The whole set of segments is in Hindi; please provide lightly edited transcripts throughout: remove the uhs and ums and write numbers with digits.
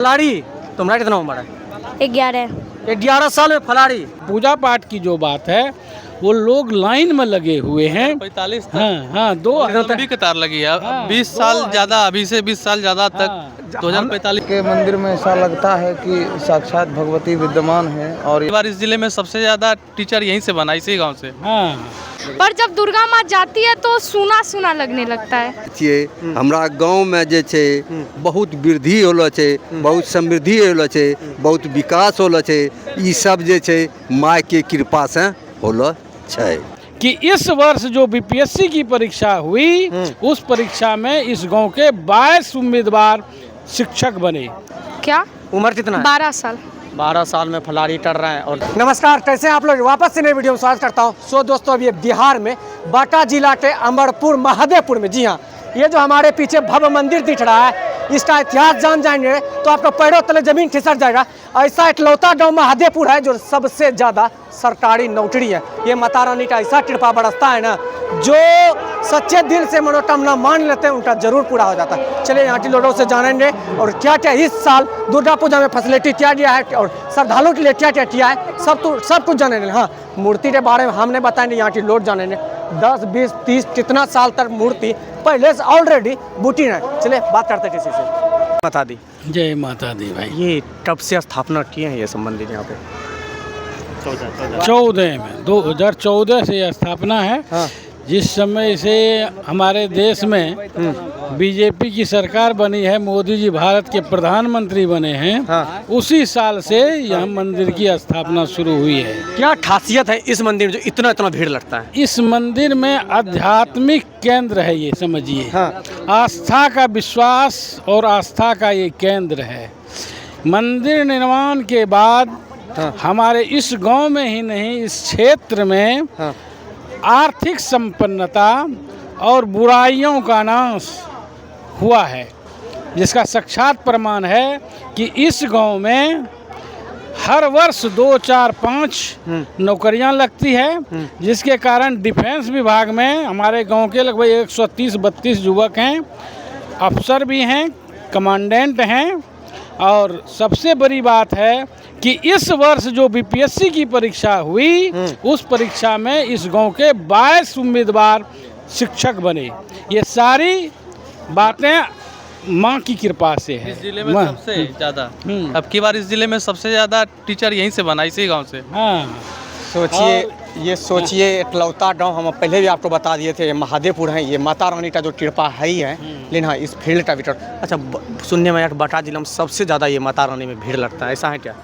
फलाड़ी तुम्हारा कितना उम्र है? 11। 11 साल में फलाड़ी। पूजा पाठ की जो बात है वो लोग लाइन में लगे हुए हैं 45 तक। हाँ 2 लंबी कतार लगी है। हाँ, 20 साल ज़्यादा, अभी से 20 साल ज़्यादा तक 2045 के मंदिर में ऐसा लगता है कि साक्षात भगवती विद्यमान है। और बार इस जिले में सबसे ज़्यादा टीचर यहीं से बना, इसी गांव से। हाँ पर जब दुर्गा माँ जाती है तो सूना सूना लगने लगता है। छिए हमरा गांव में जे छे बहुत वृद्धि होलो छे, बहुत समृद्धि होलो छे, बहुत विकास होलो छे। ई सब जे छे माँ के कृपा से होलो छे। कि इस वर्ष जो बीपीएससी की परीक्षा हुई उस परीक्षा में इस गांव के 22 उम्मीदवार शिक्षक बने। क्या उम्र कितना है? 12 साल। 12 साल में फलाड़ी टर रहे हैं। और नमस्कार, कैसे हैं आप लोग? वापस से नई वीडियो में स्वागत करता हूं। सो दोस्तों, अभी बिहार में बांका जिला के अमरपुर महादेवपुर में, जी हाँ, ये जो हमारे पीछे भव्य मंदिर दिख रहा है, इसका इतिहास जान जाएंगे तो आपका पैरों तले जमीन खिसक जाएगा। ऐसा इकलौता गांव महादेवपुर है जो सबसे ज़्यादा सरकारी नौकरी है। ये माता रानी का ऐसा कृपा बरसता है ना, जो सच्चे दिल से मनोकामना मान लेते हैं उनका जरूर पूरा हो जाता है। चलिए यहाँ के लोगों से जानेंगे और क्या क्या इस साल दुर्गा पूजा में फैसिलिटी क्या दिया है और श्रद्धालुओं के लिए क्या क्या किया है, सब कुछ जानेंगे। हाँ, मूर्ति के बारे में हमने बताएंगे, यहाँ के लोग जानेंगे 10, 20, 30 कितना साल तक मूर्ति पहले से ऑलरेडी बूटी है। चलिए बात करते हैं किसी से। बता दी। जय माता दी भाई। ये कब से स्थापना किए हैं ये सब मंदिर यहाँ पे? 14 में 2014 से स्थापना है। हाँ। जिस समय से हमारे देश में बीजेपी की सरकार बनी है, मोदी जी भारत के प्रधानमंत्री बने हैं, हाँ। उसी साल से यह मंदिर की स्थापना शुरू हुई है। क्या खासियत है इस मंदिर में जो इतना इतना भीड़ लगता है? इस मंदिर में आध्यात्मिक केंद्र है, ये समझिए। हाँ। आस्था का विश्वास और आस्था का ये केंद्र है। मंदिर निर्माण के बाद हाँ। हमारे इस गांव में ही नहीं, इस क्षेत्र में हाँ। आर्थिक संपन्नता और बुराइयों का नाश हुआ है, जिसका साक्षात प्रमाण है कि इस गांव में हर वर्ष 2, 4, 5 नौकरियां लगती है, जिसके कारण डिफेंस विभाग में हमारे गांव के लगभग 130-32 युवक हैं, अफसर भी हैं, कमांडेंट हैं। और सबसे बड़ी बात है कि इस वर्ष जो बीपीएससी की परीक्षा हुई उस परीक्षा में इस गांव के 22 उम्मीदवार शिक्षक बने। ये सारी बातें माँ की कृपा से है। इस जिले में सबसे ज़्यादा, अब की बार इस जिले में सबसे ज़्यादा टीचर यहीं से बना, इसी गांव से। हाँ, सोचिए इकलौता गांव, हम पहले भी आपको बता दिए थे, महादेवपुर है। ये माता रानी का जो कृपा है ही है, लेकिन हाँ, इस फील्ड का भी अच्छा सुनने में बांका जिला में सबसे ज़्यादा ये माता रानी में भीड़ लगता है, ऐसा है क्या?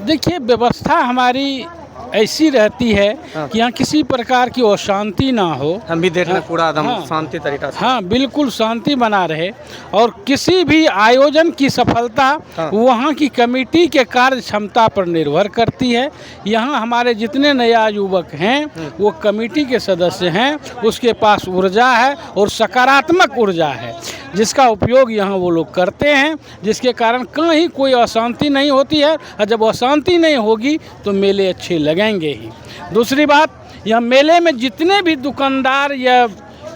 देखिए, व्यवस्था हमारी ऐसी रहती है कि यहाँ किसी प्रकार की अशांति ना हो। हम भी देख रहे हैं पूरा एकदम हाँ। शांति तरीका से। हाँ, बिल्कुल शांति बना रहे। और किसी भी आयोजन की सफलता वहाँ की कमेटी के कार्य क्षमता पर निर्भर करती है। यहाँ हमारे जितने नया युवक हैं वो कमेटी के सदस्य हैं, उसके पास ऊर्जा है और सकारात्मक ऊर्जा है, जिसका उपयोग यहाँ वो लोग करते हैं, जिसके कारण कहीं कोई अशांति नहीं होती है। और जब अशांति नहीं होगी तो मेले अच्छे लगेंगे ही। दूसरी बात, यह मेले में जितने भी दुकानदार या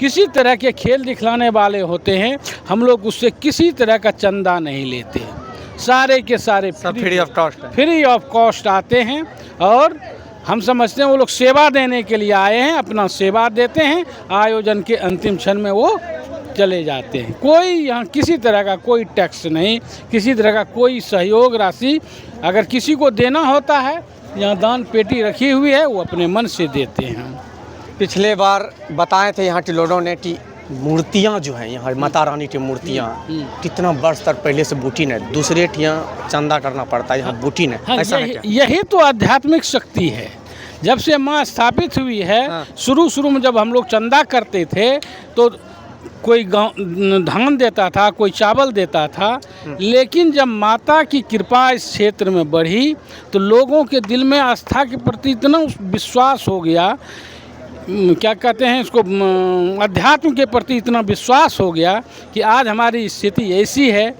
किसी तरह के खेल दिखलाने वाले होते हैं, हम लोग उससे किसी तरह का चंदा नहीं लेते। सारे के सारे फ्री ऑफ कॉस्ट है। फ्री ऑफ कॉस्ट आते हैं और हम समझते हैं वो लोग सेवा देने के लिए आए हैं, अपना सेवा देते हैं, आयोजन के अंतिम क्षण में वो चले जाते हैं। कोई यहाँ किसी तरह का कोई टैक्स नहीं, किसी तरह का कोई सहयोग राशि अगर किसी को देना होता है, यहाँ दान पेटी रखी हुई है, वो अपने मन से देते हैं। पिछले बार बताए थे यहाँ के लोगों ने कि मूर्तियाँ जो हैं यहाँ माता रानी की मूर्तियाँ कितना वर्ष तक पहले से बूटीन है, दूसरे यहाँ चंदा करना पड़ता है, यहाँ बूटीन है। हाँ, ऐसा है क्या? यही तो आध्यात्मिक शक्ति है। जब से माँ स्थापित हुई है, शुरू में जब हम लोग चंदा करते थे तो कोई धान देता था, कोई चावल देता था, लेकिन जब माता की कृपा इस क्षेत्र में बढ़ी तो लोगों के दिल में आस्था के प्रति इतना विश्वास हो गया, क्या कहते हैं इसको, अध्यात्म के प्रति इतना विश्वास हो गया कि आज हमारी स्थिति ऐसी है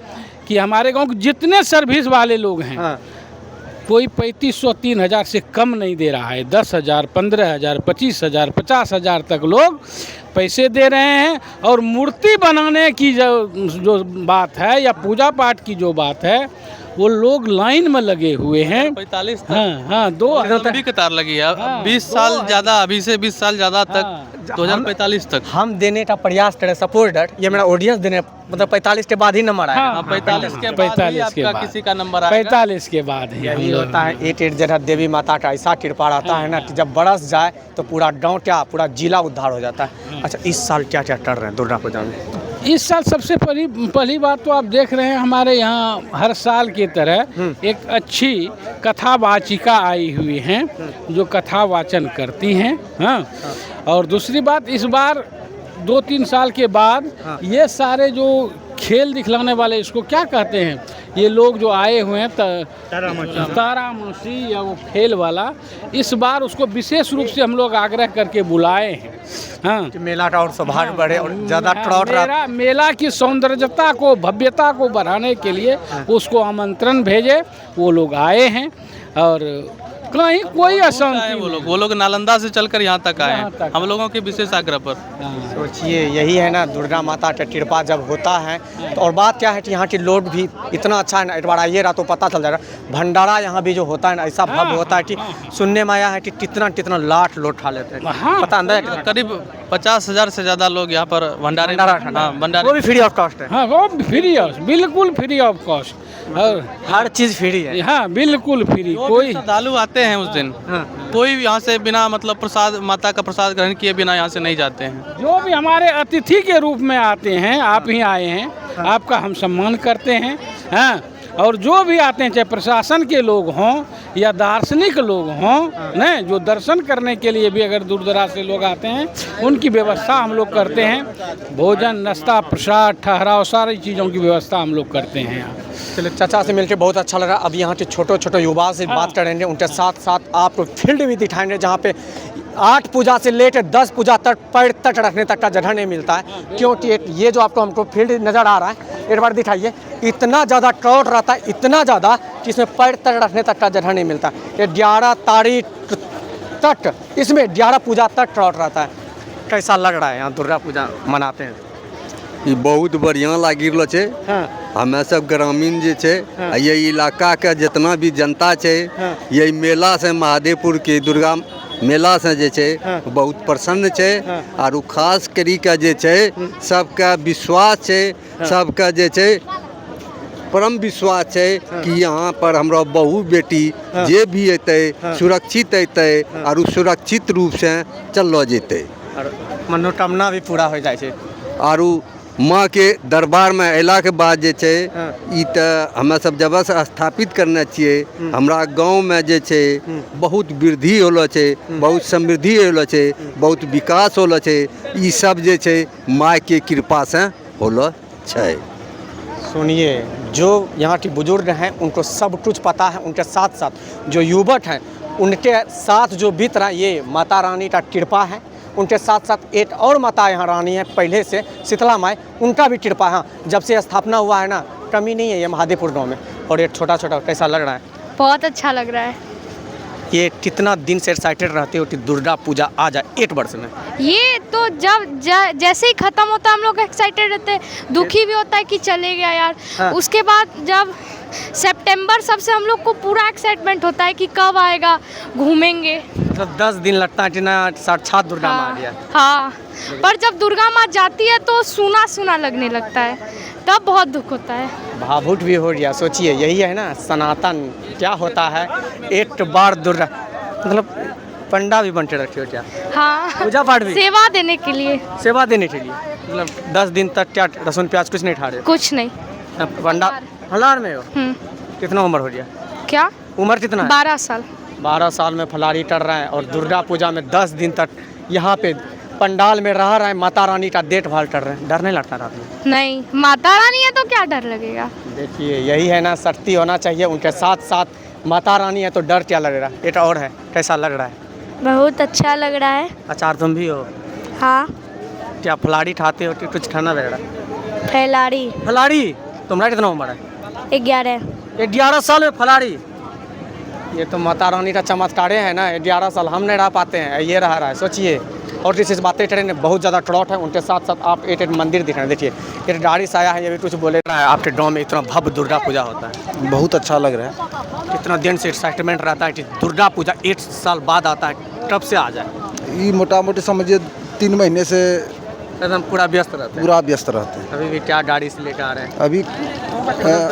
कि हमारे गांव के जितने सर्विस वाले लोग हैं, कोई 3500 3000 से कम नहीं दे रहा है। 10,000 15,000 25,000 50,000 तक लोग पैसे दे रहे हैं। और मूर्ति बनाने की जो बात है या पूजा पाठ की जो बात है वो लोग लाइन में लगे हुए हैं। 45 तक हाँ हाँ, दो लंबी कतार लगी है। हाँ, 20 साल ज़्यादा, अभी से 20 साल ज़्यादा तक, हाँ। 2045 तक। हम देने का प्रयास करें सपोर्ट ये मेरा ऑडियंस देने, मतलब 45 के बाद ही नंबर आएगा। हाँ, 45 के बाद 45 ही के आपका बाद। किसी का नंबर आएगा। 45 के बाद ही हम यही लोग- होता है 8 जगह देवी माता का ऐसा कृपा रहता है ना कि जब बरस जाए तो पूरा गांव क्या पूरा जिला उद्धार हो जाता है। अच्छा, इस साल क्या क्या कर रहे हैं दुर्गा पूजा में? इस साल सबसे पहली बात तो आप देख रहे हैं हमारे यहाँ हर साल की तरह एक अच्छी कथावाचिका आई हुई हैं जो कथा वाचन करती हैं। हाँ, और दूसरी बात इस बार 2-3 साल के बाद ये सारे जो खेल दिखलाने वाले, इसको क्या कहते हैं, ये लोग जो आए हुए हैं तारामसी या वो खेल वाला, इस बार उसको विशेष रूप से हम लोग आग्रह करके बुलाए हैं। हाँ, कि मेला का और सौभाग्य बढ़े और ज़्यादा क्राउड मेला की सौंदर्यता को, भव्यता को बढ़ाने के लिए उसको आमंत्रण भेजे। वो लोग आए हैं और कहीं कोई अशांति वो लोग नालंदा से चलकर यहाँ तक आए यहाँ हैं, तक। हम लोगों के विशेष आग्रह पर। सोचिए, यही है ना दुर्गा माता का कृपा जब होता है तो। और बात क्या है कि यहाँ के लोग भी इतना अच्छा है ना, एक बार आइएगा तो पता चल जाएगा। भंडारा यहाँ भी जो होता है ना, ऐसा भव्य होता है कि सुनने में आया है कि कितना लाट लोट खा लेते हैं। हाँ। पता अंदर कितना? करीब 50,000 से ज़्यादा लोग यहाँ पर भंडारे। हाँ, वो भंडारे भी फ्री ऑफ कॉस्ट है। हाँ, वो फ्री ऑफ, बिल्कुल फ्री ऑफ कॉस्ट, और हर चीज़ फ्री है। हाँ बिल्कुल फ्री। कोई कोई श्रद्धालु आते हैं उस दिन, कोई भी यहाँ से बिना मतलब प्रसाद, माता का प्रसाद ग्रहण किए बिना यहाँ से नहीं जाते हैं। जो भी हमारे अतिथि के रूप में आते हैं, आप ही आए हैं, आपका हम सम्मान करते हैं। हाँ, और जो भी आते हैं, चाहे प्रशासन के लोग हों या दार्शनिक लोग हों, न जो दर्शन करने के लिए भी अगर दूर दराज से लोग आते हैं, उनकी व्यवस्था हम लोग करते हैं। भोजन, नाश्ता, प्रसाद, ठहराव, सारी चीज़ों की व्यवस्था हम लोग करते हैं यहाँ। चलिए, चाचा से मिलकर बहुत अच्छा लगा। अब यहाँ के छोटे युवा से बात करेंगे, उनके साथ साथ आपको फील्ड भी दिखाएंगे जहाँ पे 8 पूजा से लेकर 10 पूजा तक पैर तक रखने तक का जगह नहीं मिलता है। क्योंकि ये जो आपको हमको फील्ड नज़र आ रहा है, एक बार दिखाइए, इतना ज़्यादा क्राउड रहता है, इतना ज़्यादा कि इसमें पैर तक रखने तक का जगह नहीं मिलता। ये 11 तारीख तक, इसमें 11 पूजा तक क्राउड रहता है। कैसा लग रहा है यहाँ दुर्गा पूजा मनाते हैं? ये बहुत बढ़िया लागी रहलो छे। हमें सब ग्रामीण जे छे, ये इलाका के जितना भी जनता छे, ये मेला से, महादेवपुर के दुर्गा मेला से जे छे बहुत प्रसन्न छे। और खास करी के जे छे सबका विश्वास छे, सबका जे छे परम विश्वास है कि यहाँ पर हमरा बहू बेटी जे भी अतै सुरक्षित अतै और सुरक्षित रूप से चललो जेतै और मनोकामना भी पूरा हो जाए छे। और माँ के दरबार में अयला के बाद जे छे ई त हमें सब जगह से स्थापित करना चाहिए। हमरा गांव में जे छे बहुत वृद्धि होलो छे, बहुत समृद्धि होलो छे, बहुत विकास होलो छे। ई सब जे छे माँ के कृपा से होलो छे। सुनिए, जो यहाँ के बुजुर्ग हैं उनको सब कुछ पता है, उनके साथ साथ जो युवक हैं उनके साथ जो बीत रहा है, ये माता रानी का कृपा है। उनके साथ साथ एक और माता यहाँ रानी है पहले से, शीतला माई, उनका भी कृपा है। जब से स्थापना हुआ है ना, कमी नहीं है ये महादेवपुर गाँव में। और ये छोटा छोटा कैसा लग रहा है? बहुत अच्छा लग रहा है। ये कितना दिन से एक्साइटेड रहते हो कि दुर्गा पूजा आ जाए 8 वर्ष में? ये तो जैसे ही ख़त्म होता है हम लोग एक्साइटेड रहते हैं, दुखी भी होता है कि चले गया यार। हाँ। उसके बाद जब सितंबर, सबसे हम लोग को पूरा एक्साइटमेंट होता है कि कब आएगा, घूमेंगे। मतलब 10 दिन लगता है कि ना साक्षात दुर्गा माँ आ गया। हाँ, पर जब दुर्गा माँ जाती है तो सूना सूना लगने लगता है, तब बहुत दुख होता है। भावुक भी हो गया। सोचिए, यही है ना सनातन, क्या होता है एक बार दुर्गा, मतलब पंडा भी बनते रखे हो क्या? हाँ, पूजा पाठ भी, सेवा देने के लिए। सेवा देने के लिए, मतलब 10 दिन तक क्या लहसुन प्याज कुछ नहीं खा रहे? कुछ नहीं। पंडा फलार में हो? कितना उम्र हो गया? क्या उम्र कितना है? 12 साल। 12 साल में फलारी कर रहे हैं और दुर्गा पूजा में 10 दिन तक यहाँ पे पंडाल में रह रहे हैं, माता रानी का देखभाल कर रहे हैं। डर नहीं लगता रात में? नहीं, माता रानी है तो क्या डर लगेगा। देखिए, यही है ना, शक्ति होना चाहिए। उनके साथ साथ माता रानी है तो डर क्या लग रहा है? एक और है, कैसा लग रहा है? बहुत अच्छा लग रहा है। अचार तुम भी हो? हाँ, क्या फलारी खाते हो कि कुछ खाना वगैरह? फैलाड़ी। फलारी? तुम्हारा कितना उम्र है? 11। 11 साल में फलारी? ये तो माता रानी का चमत्कार है ना। 11 साल हम नहीं रह पाते हैं, ये रह रहा है। सोचिए, और जिस बातें ट्रेन बहुत ज़्यादा ट्रॉट है, उनके साथ साथ आप एक मंदिर दिख रहे हैं। देखिए ये गाड़ी से आया है, ये भी कुछ बोले रहा है। आपके गाँव में इतना भव्य दुर्गा पूजा होता है, बहुत अच्छा लग रहा है। कितना दिन से एक्साइटमेंट रहता है कि दुर्गा पूजा 1 साल बाद आता है, कब से आ जाए। ये मोटा मोटी समझिए 3 महीने से एकदम पूरा व्यस्त रहता है। पूरा व्यस्त रहते हैं। अभी भी क्या गाड़ी से लेकर आ रहे हैं? अभी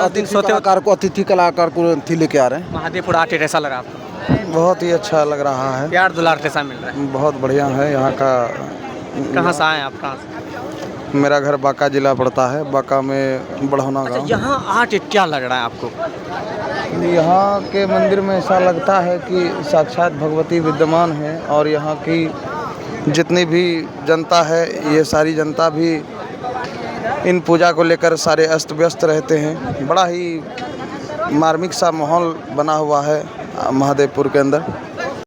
अतिथि कलाकार को थी लेके आ रहे हैं। महादेवपुर आके कैसा लगा आपको? बहुत ही अच्छा लग रहा है, प्यार दुलार कैसा मिल रहा है? बहुत बढ़िया है यहाँ का। कहाँ से आए हैं आप? कहाँ से? मेरा घर बांका जिला पड़ता है, बांका में बढ़ौना गाँव। यहाँ आके क्या लग रहा है आपको? यहाँ के मंदिर में ऐसा लगता है कि साक्षात भगवती विद्यमान है और यहाँ की जितनी भी जनता है, ये सारी जनता भी इन पूजा को लेकर सारे अस्त व्यस्त रहते हैं। बड़ा ही मार्मिक सा माहौल बना हुआ है महादेवपुर के अंदर।